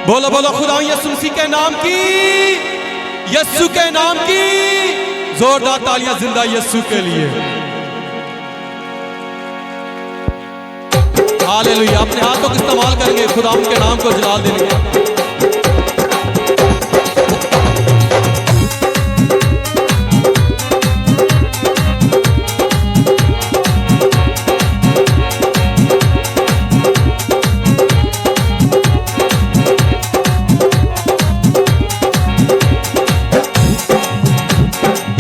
बोलो बोलो खुदा यीशु मसीह के नाम की, यीशु के नाम की जोरदार तालियां जिंदा यीशु के लिए। हालेलुया। अपने हाथों को इस्तेमाल करेंगे खुदा के नाम को जलाल देंगे।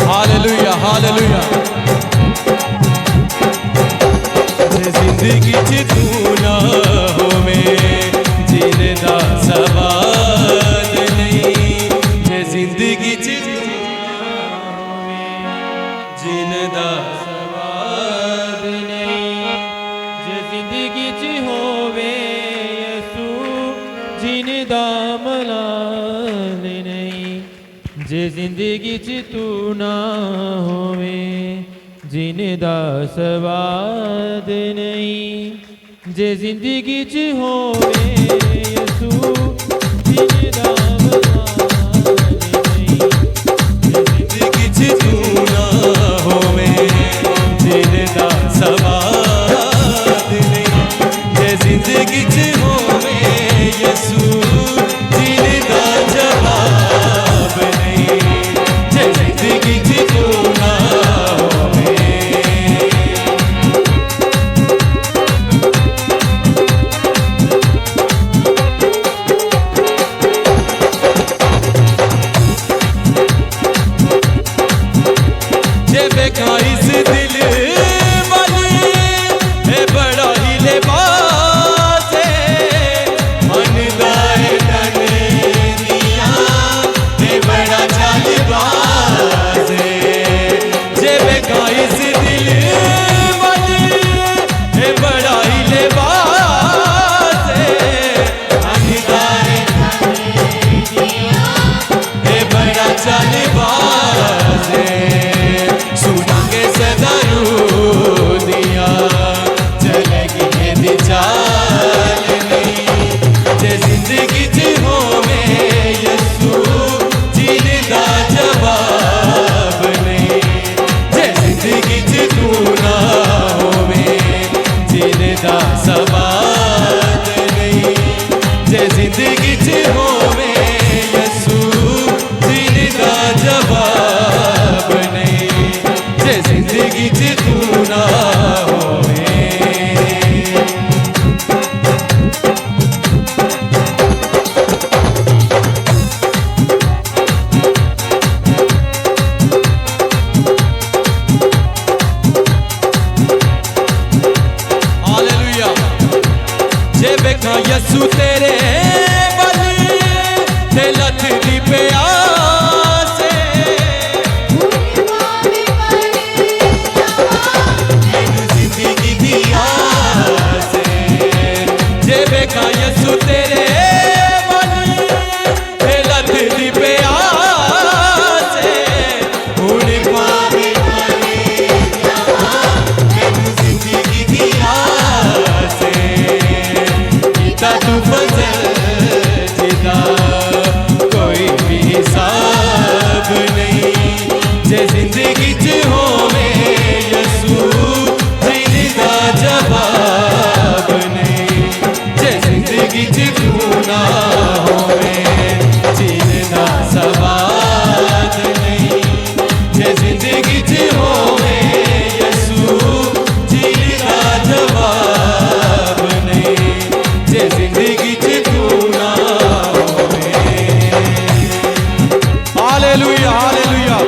Hallelujah hallelujah. जिंदगी तू ना हो में जीने दा सवाल नहीं, जे जिंदगी जीने दा सवाल नहीं, जे जिंदगी च होवे यसू जीने दा मलाल नहीं, जे जिंदगी च तू ना होवे जीने दा स्वाद नहीं, जे जिंदगी च होवे यसू जीने दा मलाल नहीं, जे जिंदगी तू ना होवे जीने दा सवाल नहीं, जे जिंदगी होवे यीशु जीने दा जवाब नहीं, जे जिंदगी तू ना इस दिल वाली है बड़ा ही लिबास है, मन दाए तने दिया है बड़ा जालिबाज है, जे बेका इस दिल वाली है बड़ा ही लिबास है, मन दाए तने दिया है बड़ा जालिबाज है। सवाद नहीं, जे जिंदगी च होवे यीशु जीने दा जवाब नहीं, जे जिंदगी च तू ना होवे। जे बेखा यीशु तेरे बली ते लथ दी प्यास जिंदगी दी आस, जे बेखा यीशु तेरे बली ते लथ दी प्यास हुण पावे जिंदगी दी आस, तू फजल जिदा कोई भी हिसाब नहीं, जे जिंदगी च होवे यीशु जीने दा जवाब नहीं, जे जिंदगी च तू ना होवे जीने दा सवाद नहीं, जे जिंदगी च होवे यीशु जीने दा जवाब नहीं, जे जिंदगी च तू ना होवे। Hallelujah hallelujah.